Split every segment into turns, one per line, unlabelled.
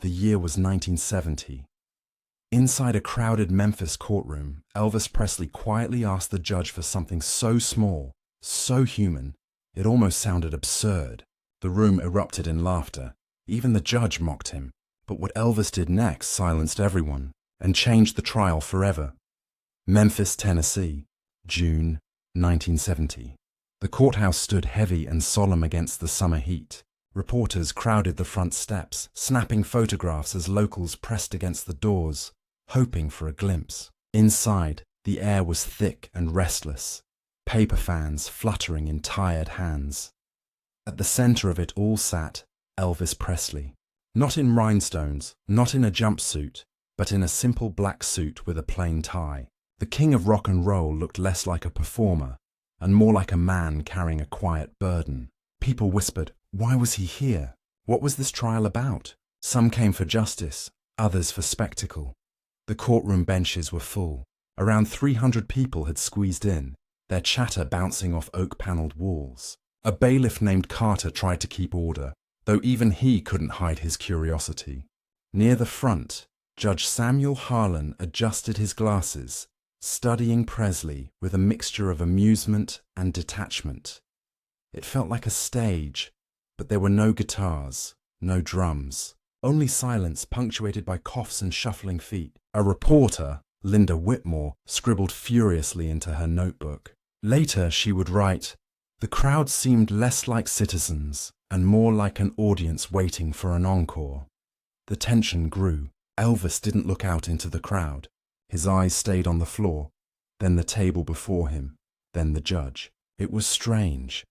The year was 1970. Inside a crowded Memphis courtroom, Elvis Presley quietly asked the judge for something so small, so human, it almost sounded absurd. The room erupted in laughter. Even the judge mocked him. But what Elvis did next silenced everyone and changed the trial forever. Memphis, Tennessee, June 1970. The courthouse stood heavy and solemn against the summer heat. Reporters crowded the front steps, snapping photographs as locals pressed against the doors, hoping for a glimpse. Inside, the air was thick and restless, paper fans fluttering in tired hands. At the center of it all sat Elvis Presley. Not in rhinestones, not in a jumpsuit, but in a simple black suit with a plain tie. The king of rock and roll looked less like a performer and more like a man carrying a quiet burden. People whispered, why was he here? What was this trial about? Some came for justice, others for spectacle. The courtroom benches were full. Around 300 people had squeezed in, their chatter bouncing off oak-paneled walls. A bailiff named Carter tried to keep order, though even he couldn't hide his curiosity. Near the front, Judge Samuel Harlan adjusted his glasses, studying Presley with a mixture of amusement and detachment. It felt like a stage, but there were no guitars, no drums, only silence punctuated by coughs and shuffling feet. A reporter, Linda Whitmore, scribbled furiously into her notebook. Later she would write, "The crowd seemed less like citizens and more like an audience waiting for an encore." The tension grew. Elvis didn't look out into the crowd. His eyes stayed on the floor, then the table before him, then the judge. It was strange.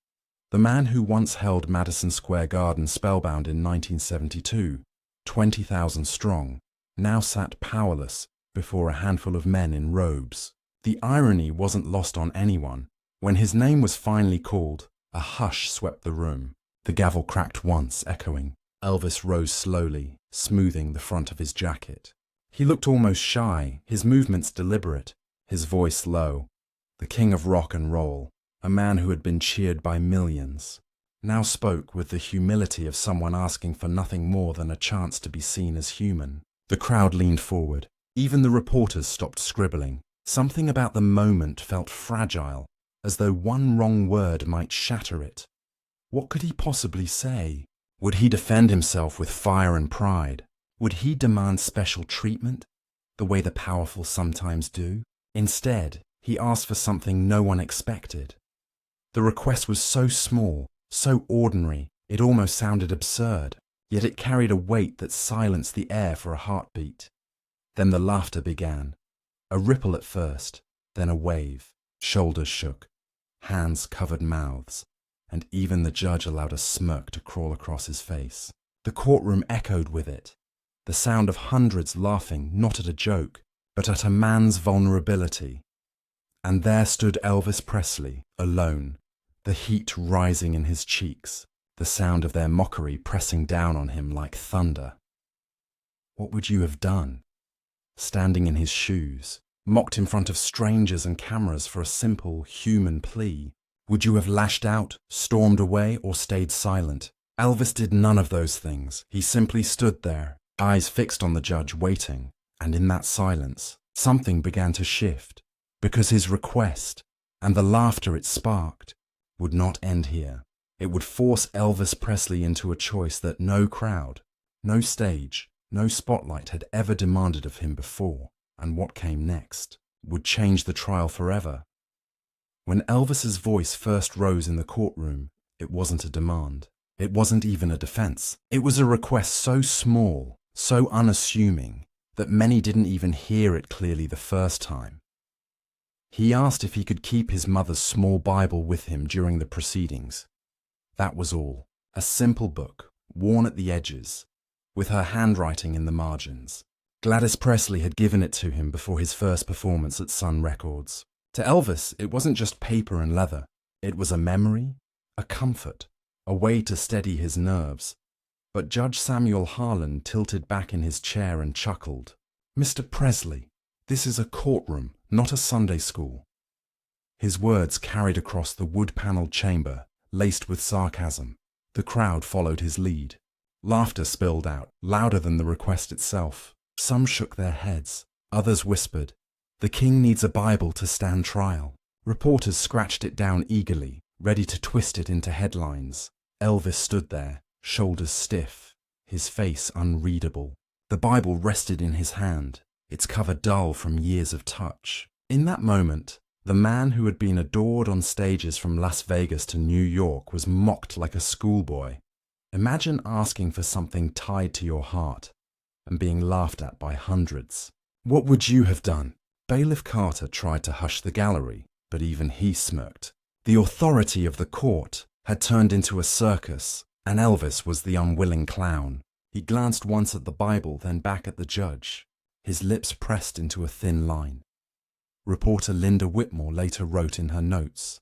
The man who once held Madison Square Garden spellbound in 1972, 20,000 strong, now sat powerless before a handful of men in robes. The irony wasn't lost on anyone. When his name was finally called, a hush swept the room. The gavel cracked once, echoing. Elvis rose slowly, smoothing the front of his jacket. He looked almost shy, his movements deliberate, his voice low. The king of rock and roll, a man who had been cheered by millions, now spoke with the humility of someone asking for nothing more than a chance to be seen as human. The crowd leaned forward. Even the reporters stopped scribbling. Something about the moment felt fragile, as though one wrong word might shatter it. What could he possibly say? Would he defend himself with fire and pride? Would he demand special treatment, the way the powerful sometimes do? Instead, he asked for something no one expected. The request was so small, so ordinary, it almost sounded absurd, yet it carried a weight that silenced the air for a heartbeat. Then the laughter began. A ripple at first, then a wave. Shoulders shook, hands covered mouths, and even the judge allowed a smirk to crawl across his face. The courtroom echoed with it, the sound of hundreds laughing not at a joke, but at a man's vulnerability. And there stood Elvis Presley, alone, the heat rising in his cheeks, the sound of their mockery pressing down on him like thunder. What would you have done? Standing in his shoes, mocked in front of strangers and cameras for a simple human plea? Would you have lashed out, stormed away, or stayed silent? Elvis did none of those things. He simply stood there, eyes fixed on the judge, waiting. And in that silence, something began to shift, because his request, and the laughter it sparked, would not end here. It would force Elvis Presley into a choice that no crowd, no stage, no spotlight had ever demanded of him before. And what came next would change the trial forever. When Elvis's voice first rose in the courtroom, it wasn't a demand. It wasn't even a defense. It was a request so small, so unassuming, that many didn't even hear it clearly the first time. He asked if he could keep his mother's small Bible with him during the proceedings. That was all. A simple book, worn at the edges, with her handwriting in the margins. Gladys Presley had given it to him before his first performance at Sun Records. To Elvis, it wasn't just paper and leather. It was a memory, a comfort, a way to steady his nerves. But Judge Samuel Harlan tilted back in his chair and chuckled. "Mr. Presley, this is a courtroom, not a Sunday school." His words carried across the wood-paneled chamber, laced with sarcasm. The crowd followed his lead. Laughter spilled out, louder than the request itself. Some shook their heads. Others whispered, "The king needs a Bible to stand trial." Reporters scratched it down eagerly, ready to twist it into headlines. Elvis stood there, shoulders stiff, his face unreadable. The Bible rested in his hand, its cover dull from years of touch. In that moment, the man who had been adored on stages from Las Vegas to New York was mocked like a schoolboy. Imagine asking for something tied to your heart and being laughed at by hundreds. What would you have done? Bailiff Carter tried to hush the gallery, but even he smirked. The authority of the court had turned into a circus, and Elvis was the unwilling clown. He glanced once at the Bible, then back at the judge, his lips pressed into a thin line. Reporter Linda Whitmore later wrote in her notes,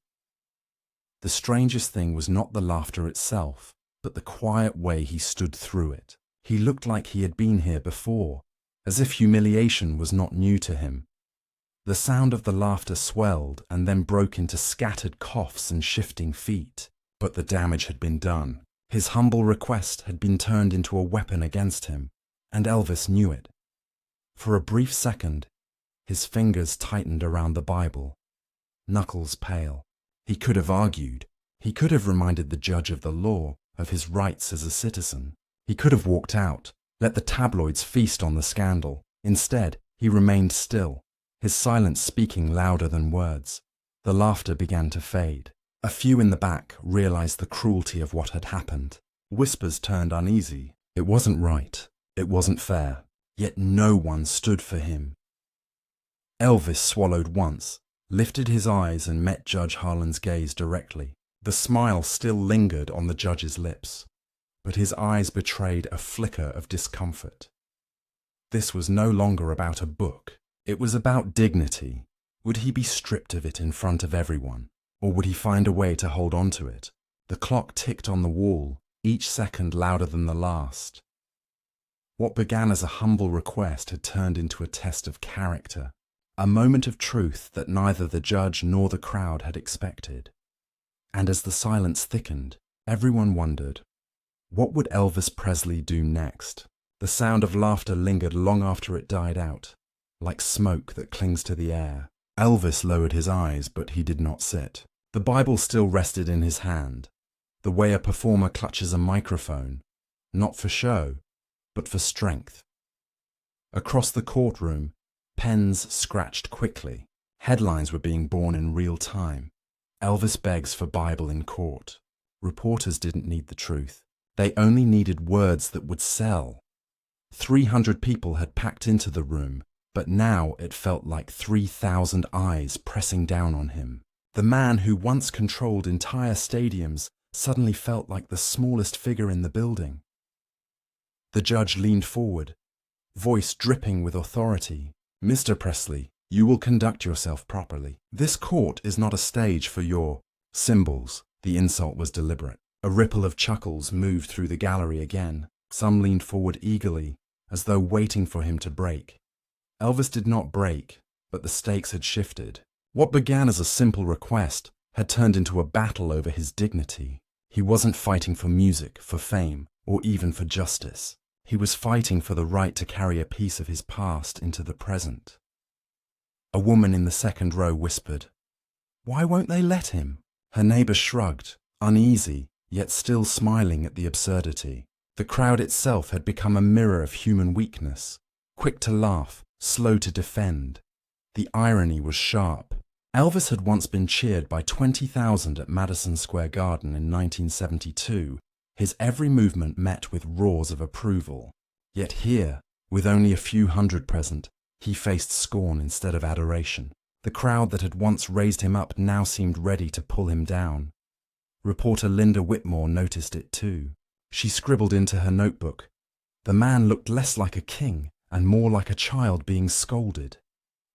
"The strangest thing was not the laughter itself, but the quiet way he stood through it. He looked like he had been here before, as if humiliation was not new to him. The sound of the laughter swelled and then broke into scattered coughs and shifting feet. But the damage had been done. His humble request had been turned into a weapon against him, and Elvis knew it. For a brief second, his fingers tightened around the Bible, knuckles pale. He could have argued. He could have reminded the judge of the law, of his rights as a citizen. He could have walked out, let the tabloids feast on the scandal. Instead, he remained still, his silence speaking louder than words. The laughter began to fade. A few in the back realized the cruelty of what had happened. Whispers turned uneasy. It wasn't right. It wasn't fair. Yet no one stood for him. Elvis swallowed once, lifted his eyes and met Judge Harlan's gaze directly. The smile still lingered on the judge's lips, but his eyes betrayed a flicker of discomfort. This was no longer about a book. It was about dignity. Would he be stripped of it in front of everyone? Or would he find a way to hold on to it? The clock ticked on the wall, each second louder than the last. What began as a humble request had turned into a test of character, a moment of truth that neither the judge nor the crowd had expected. And as the silence thickened, everyone wondered, what would Elvis Presley do next? The sound of laughter lingered long after it died out, like smoke that clings to the air. Elvis lowered his eyes, but he did not sit. The Bible still rested in his hand, the way a performer clutches a microphone, not for show, but for strength. Across the courtroom, pens scratched quickly. Headlines were being born in real time. Elvis begs for Bible in court. Reporters didn't need the truth. They only needed words that would sell. 300 people had packed into the room, but now it felt like 3,000 eyes pressing down on him. The man who once controlled entire stadiums suddenly felt like the smallest figure in the building. The judge leaned forward, voice dripping with authority. "Mr. Presley, you will conduct yourself properly. This court is not a stage for your symbols." The insult was deliberate. A ripple of chuckles moved through the gallery again. Some leaned forward eagerly, as though waiting for him to break. Elvis did not break, but the stakes had shifted. What began as a simple request had turned into a battle over his dignity. He wasn't fighting for music, for fame, or even for justice. He was fighting for the right to carry a piece of his past into the present. A woman in the second row whispered, "Why won't they let him?" Her neighbor shrugged, uneasy, yet still smiling at the absurdity. The crowd itself had become a mirror of human weakness, quick to laugh, slow to defend. The irony was sharp. Elvis had once been cheered by 20,000 at Madison Square Garden in 1972, his every movement met with roars of approval. Yet here, with only a few hundred present, he faced scorn instead of adoration. The crowd that had once raised him up now seemed ready to pull him down. Reporter Linda Whitmore noticed it too. She scribbled into her notebook, "The man looked less like a king and more like a child being scolded."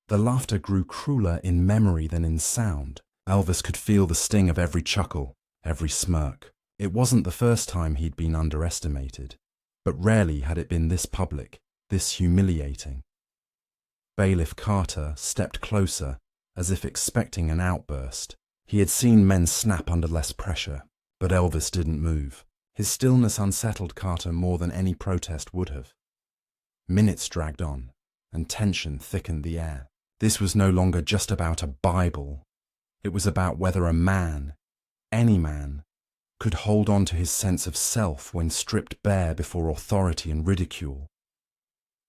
The laughter grew crueler in memory than in sound. Elvis could feel the sting of every chuckle, every smirk. It wasn't the first time he'd been underestimated, but rarely had it been this public, this humiliating. Bailiff Carter stepped closer, as if expecting an outburst. He had seen men snap under less pressure, but Elvis didn't move. His stillness unsettled Carter more than any protest would have. Minutes dragged on, and tension thickened the air. This was no longer just about a Bible. It was about whether a man, any man, could hold on to his sense of self when stripped bare before authority and ridicule.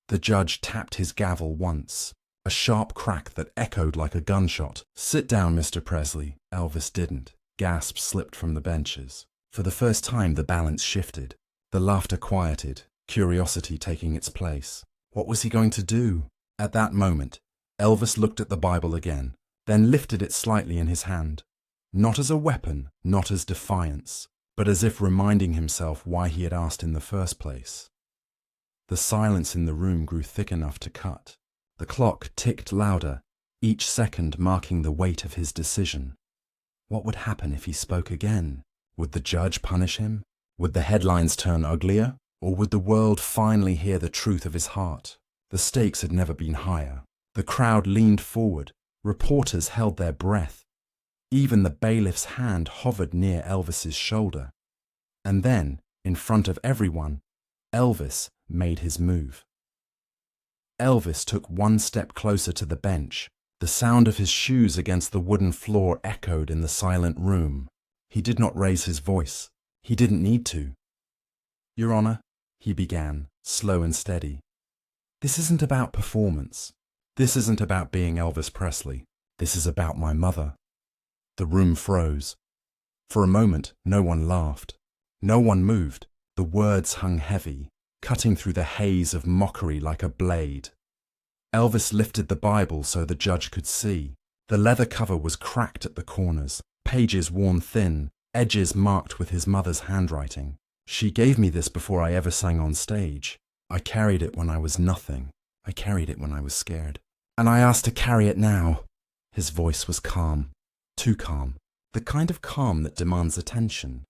The judge tapped his gavel once, a sharp crack that echoed like a gunshot. "Sit down, Mr. Presley." Elvis didn't. Gasps slipped from the benches. For the first time, the balance shifted. The laughter quieted, curiosity taking its place. What was he going to do? At that moment, Elvis looked at the Bible again, then lifted it slightly in his hand. Not as a weapon, not as defiance, but as if reminding himself why he had asked in the first place. The silence in the room grew thick enough to cut. The clock ticked louder, each second marking the weight of his decision. What would happen if he spoke again? Would the judge punish him? Would the headlines turn uglier? Or would the world finally hear the truth of his heart? The stakes had never been higher. The crowd leaned forward. Reporters held their breath. Even the bailiff's hand hovered near Elvis's shoulder. And then, in front of everyone, Elvis made his move. Elvis took one step closer to the bench. The sound of his shoes against the wooden floor echoed in the silent room. He did not raise his voice. He didn't need to. "Your Honor," he began, slow and steady. "This isn't about performance. This isn't about being Elvis Presley. This is about my mother." The room froze. For a moment, no one laughed. No one moved. The words hung heavy, cutting through the haze of mockery like a blade. Elvis lifted the Bible so the judge could see. The leather cover was cracked at the corners, pages worn thin, edges marked with his mother's handwriting. "She gave me this before I ever sang on stage. I carried it when I was nothing. I carried it when I was scared. And I asked to carry it now." His voice was calm, too calm, the kind of calm that demands attention.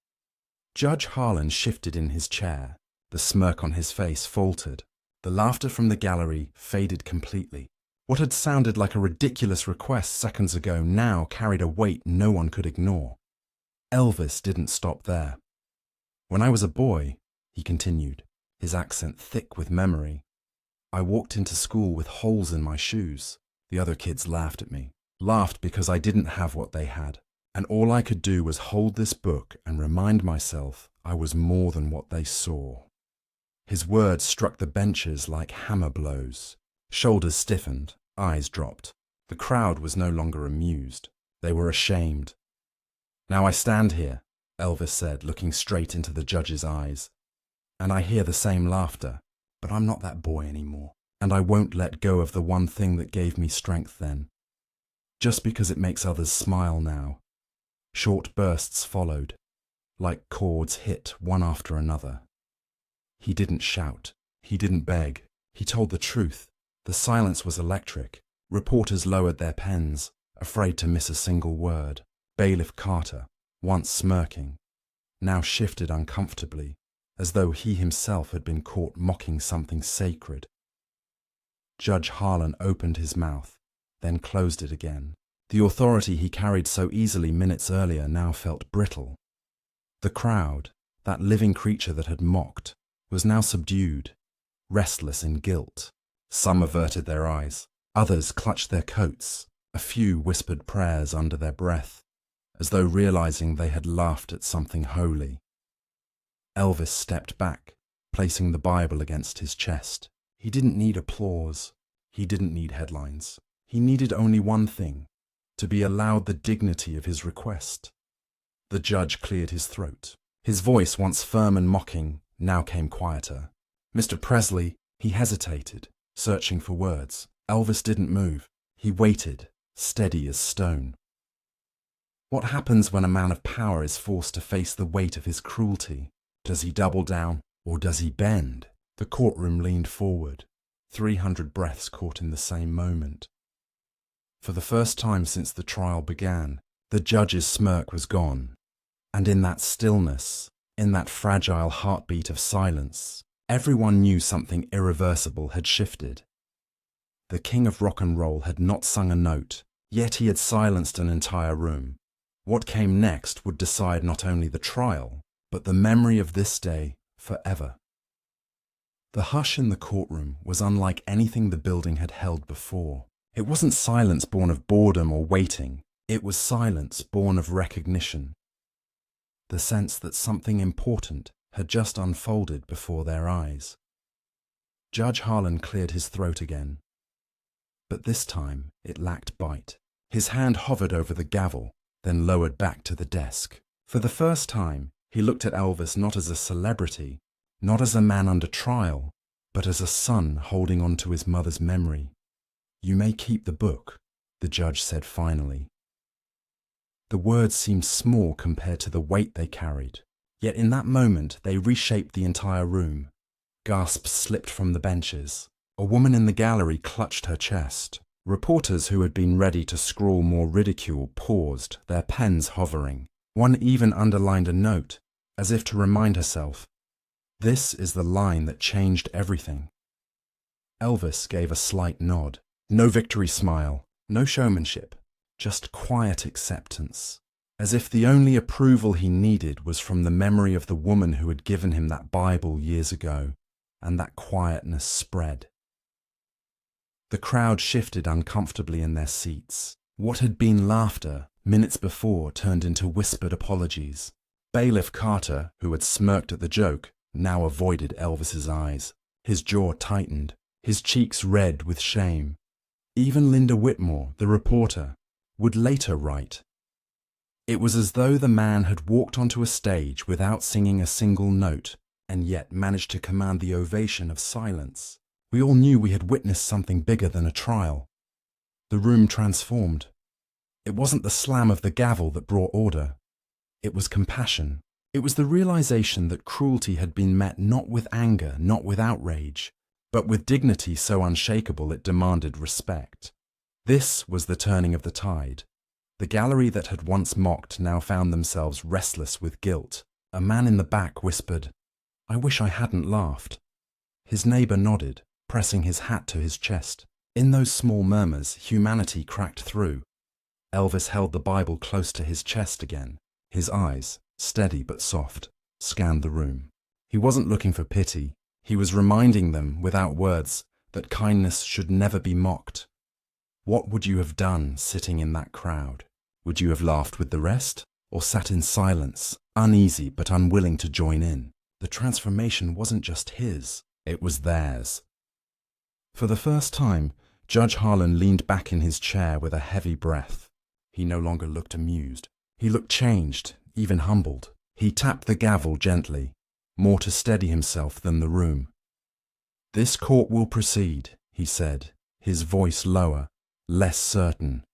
Judge Harlan shifted in his chair. The smirk on his face faltered. The laughter from the gallery faded completely. What had sounded like a ridiculous request seconds ago now carried a weight no one could ignore. Elvis didn't stop there. "When I was a boy," he continued, his accent thick with memory, "I walked into school with holes in my shoes. The other kids laughed at me. Laughed because I didn't have what they had. And all I could do was hold this book and remind myself I was more than what they saw." His words struck the benches like hammer blows. Shoulders stiffened, eyes dropped. The crowd was no longer amused. They were ashamed. "Now I stand here," Elvis said, looking straight into the judge's eyes, "and I hear the same laughter, but I'm not that boy anymore, and I won't let go of the one thing that gave me strength then. Just because it makes others smile now." Short bursts followed, like chords hit one after another. He didn't shout. He didn't beg. He told the truth. The silence was electric. Reporters lowered their pens, afraid to miss a single word. Bailiff Carter, once smirking, now shifted uncomfortably, as though he himself had been caught mocking something sacred. Judge Harlan opened his mouth, then closed it again. The authority he carried so easily minutes earlier now felt brittle. The crowd, that living creature that had mocked, was now subdued, restless in guilt. Some averted their eyes. Others clutched their coats. A few whispered prayers under their breath, as though realizing they had laughed at something holy. Elvis stepped back, placing the Bible against his chest. He didn't need applause. He didn't need headlines. He needed only one thing: to be allowed the dignity of his request. The judge cleared his throat. His voice, once firm and mocking, now came quieter. "Mr. Presley," he hesitated, searching for words. Elvis didn't move. He waited, steady as stone. What happens when a man of power is forced to face the weight of his cruelty? Does he double down, or does he bend? The courtroom leaned forward, 300 breaths caught in the same moment. For the first time since the trial began, the judge's smirk was gone. And in that stillness, in that fragile heartbeat of silence, everyone knew something irreversible had shifted. The king of rock and roll had not sung a note, yet he had silenced an entire room. What came next would decide not only the trial, but the memory of this day forever. The hush in the courtroom was unlike anything the building had held before. It wasn't silence born of boredom or waiting. It was silence born of recognition. The sense that something important had just unfolded before their eyes. Judge Harlan cleared his throat again. But this time it lacked bite. His hand hovered over the gavel, then lowered back to the desk. For the first time, he looked at Elvis not as a celebrity, not as a man under trial, but as a son holding on to his mother's memory. "You may keep the book," the judge said finally. The words seemed small compared to the weight they carried, yet in that moment they reshaped the entire room. Gasps slipped from the benches. A woman in the gallery clutched her chest. Reporters who had been ready to scrawl more ridicule paused, their pens hovering. One even underlined a note, as if to remind herself, "This is the line that changed everything." Elvis gave a slight nod. No victory smile, no showmanship, just quiet acceptance, as if the only approval he needed was from the memory of the woman who had given him that Bible years ago, and that quietness spread. The crowd shifted uncomfortably in their seats. What had been laughter minutes before turned into whispered apologies. Bailiff Carter, who had smirked at the joke, now avoided Elvis's eyes. His jaw tightened, his cheeks red with shame. Even Linda Whitmore, the reporter, would later write. It was as though the man had walked onto a stage without singing a single note, and yet managed to command the ovation of silence. We all knew we had witnessed something bigger than a trial. The room transformed. It wasn't the slam of the gavel that brought order. It was compassion. It was the realization that cruelty had been met not with anger, not with outrage, but with dignity so unshakable it demanded respect. This was the turning of the tide. The gallery that had once mocked now found themselves restless with guilt. A man in the back whispered, "I wish I hadn't laughed." His neighbor nodded, pressing his hat to his chest. In those small murmurs, humanity cracked through. Elvis held the Bible close to his chest again. His eyes, steady but soft, scanned the room. He wasn't looking for pity. He was reminding them, without words, that kindness should never be mocked. What would you have done sitting in that crowd? Would you have laughed with the rest, or sat in silence, uneasy but unwilling to join in? The transformation wasn't just his, it was theirs. For the first time, Judge Harlan leaned back in his chair with a heavy breath. He no longer looked amused. He looked changed, even humbled. He tapped the gavel gently, more to steady himself than the room. "This court will proceed," he said, his voice lower, less certain.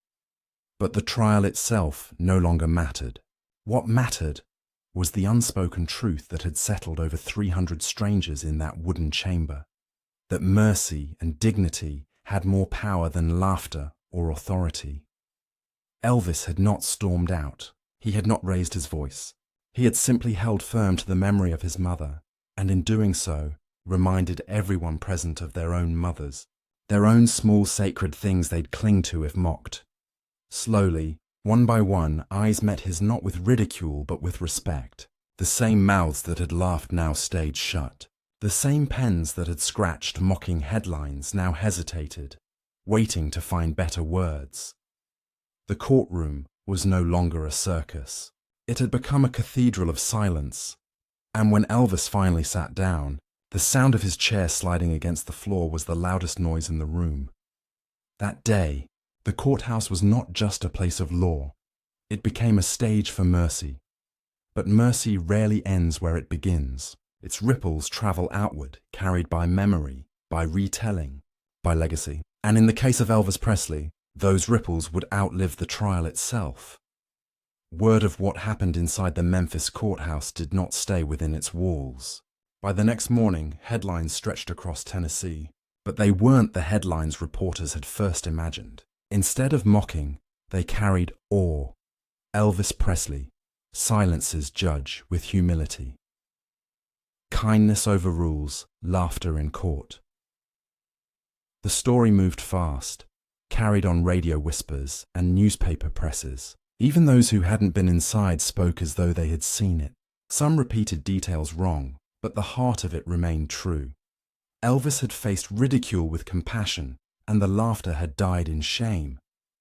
But the trial itself no longer mattered. What mattered was the unspoken truth that had settled over 300 strangers in that wooden chamber. That mercy and dignity had more power than laughter or authority. Elvis had not stormed out. He had not raised his voice. He had simply held firm to the memory of his mother, and in doing so, reminded everyone present of their own mothers, their own small sacred things they'd cling to if mocked. Slowly, one by one, eyes met his not with ridicule but with respect. The same mouths that had laughed now stayed shut. The same pens that had scratched mocking headlines now hesitated, waiting to find better words. The courtroom was no longer a circus. It had become a cathedral of silence, and when Elvis finally sat down, the sound of his chair sliding against the floor was the loudest noise in the room. That day, the courthouse was not just a place of law. It became a stage for mercy. But mercy rarely ends where it begins. Its ripples travel outward, carried by memory, by retelling, by legacy. And in the case of Elvis Presley, those ripples would outlive the trial itself. Word of what happened inside the Memphis courthouse did not stay within its walls. By the next morning, headlines stretched across Tennessee, but they weren't the headlines reporters had first imagined. Instead of mocking, they carried awe. Elvis Presley silences judge with humility. Kindness overrules laughter in court. The story moved fast, carried on radio whispers and newspaper presses. Even those who hadn't been inside spoke as though they had seen it. Some repeated details wrong, but the heart of it remained true. Elvis had faced ridicule with compassion, and the laughter had died in shame.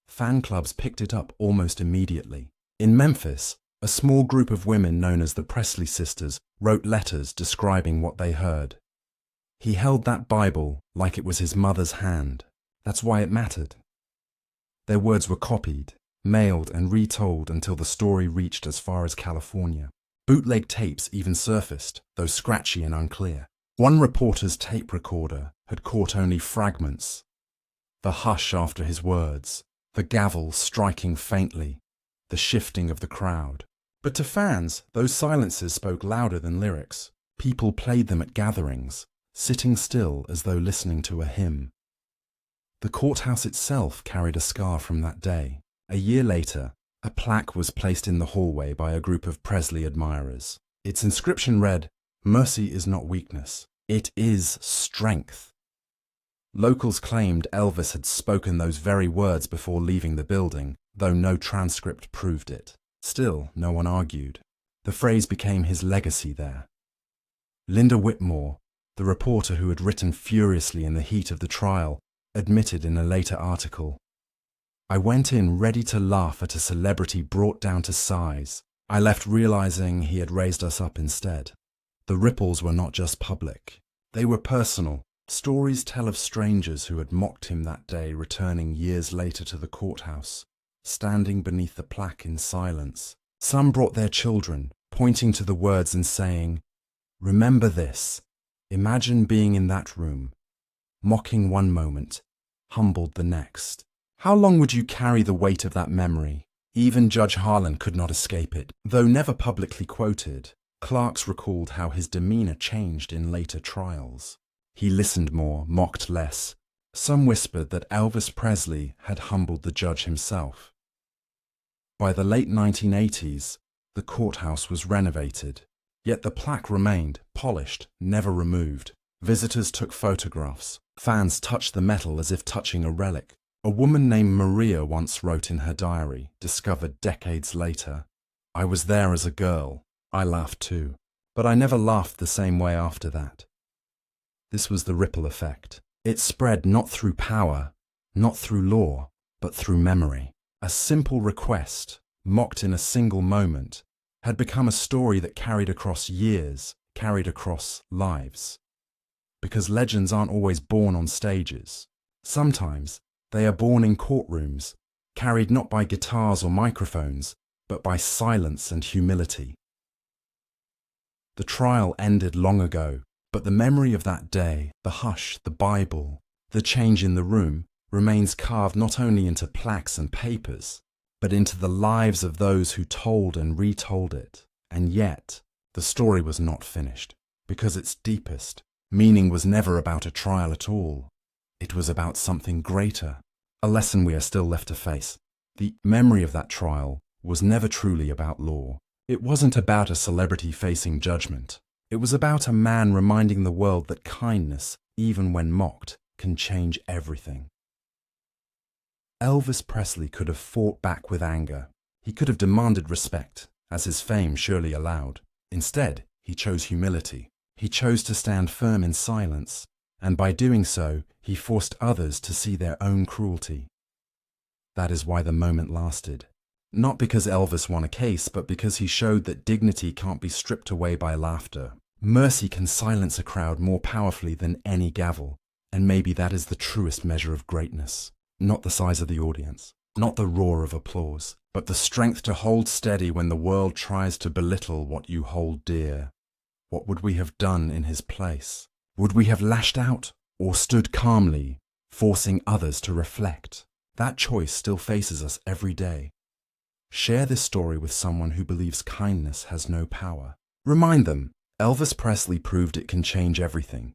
Fan clubs picked it up almost immediately. In Memphis, a small group of women known as the Presley sisters wrote letters describing what they heard. He held that Bible like it was his mother's hand. That's why it mattered. Their words were copied, mailed, and retold until the story reached as far as California. Bootleg tapes even surfaced, though scratchy and unclear. One reporter's tape recorder had caught only fragments. The hush after his words, the gavel striking faintly, the shifting of the crowd. But to fans, those silences spoke louder than lyrics. People played them at gatherings, sitting still as though listening to a hymn. The courthouse itself carried a scar from that day. A year later, a plaque was placed in the hallway by a group of Presley admirers. Its inscription read, "Mercy is not weakness, it is strength." Locals claimed Elvis had spoken those very words before leaving the building, though no transcript proved it. Still, no one argued. The phrase became his legacy there. Linda Whitmore, the reporter who had written furiously in the heat of the trial, admitted in a later article, "I went in ready to laugh at a celebrity brought down to size. I left realizing he had raised us up instead." The ripples were not just public. They were personal. Stories tell of strangers who had mocked him that day returning years later to the courthouse, standing beneath the plaque in silence. Some brought their children, pointing to the words and saying, "Remember this. Imagine being in that room, mocking one moment, humbled the next." How long would you carry the weight of that memory? Even Judge Harlan could not escape it. Though never publicly quoted, clerks recalled how his demeanor changed in later trials. He listened more, mocked less. Some whispered that Elvis Presley had humbled the judge himself. By the late 1980s, the courthouse was renovated, yet the plaque remained, polished, never removed. Visitors took photographs. Fans touched the metal as if touching a relic. A woman named Maria once wrote in her diary, discovered decades later, "I was there as a girl. I laughed too. But I never laughed the same way after that." This was the ripple effect. It spread not through power, not through law, but through memory. A simple request, mocked in a single moment, had become a story that carried across years, carried across lives. Because legends aren't always born on stages. Sometimes they are born in courtrooms, carried not by guitars or microphones, but by silence and humility. The trial ended long ago, but the memory of that day, the hush, the Bible, the change in the room, remains carved not only into plaques and papers, but into the lives of those who told and retold it. And yet, the story was not finished, because its deepest meaning was never about a trial at all. It was about something greater, a lesson we are still left to face. The memory of that trial was never truly about law. It wasn't about a celebrity facing judgment. It was about a man reminding the world that kindness, even when mocked, can change everything. Elvis Presley could have fought back with anger. He could have demanded respect, as his fame surely allowed. Instead, he chose humility. He chose to stand firm in silence, and by doing so, he forced others to see their own cruelty. That is why the moment lasted. Not because Elvis won a case, but because he showed that dignity can't be stripped away by laughter. Mercy can silence a crowd more powerfully than any gavel, and maybe that is the truest measure of greatness. Not the size of the audience, not the roar of applause, but the strength to hold steady when the world tries to belittle what you hold dear. What would we have done in his place? Would we have lashed out or stood calmly, forcing others to reflect? That choice still faces us every day. Share this story with someone who believes kindness has no power. Remind them, Elvis Presley proved it can change everything.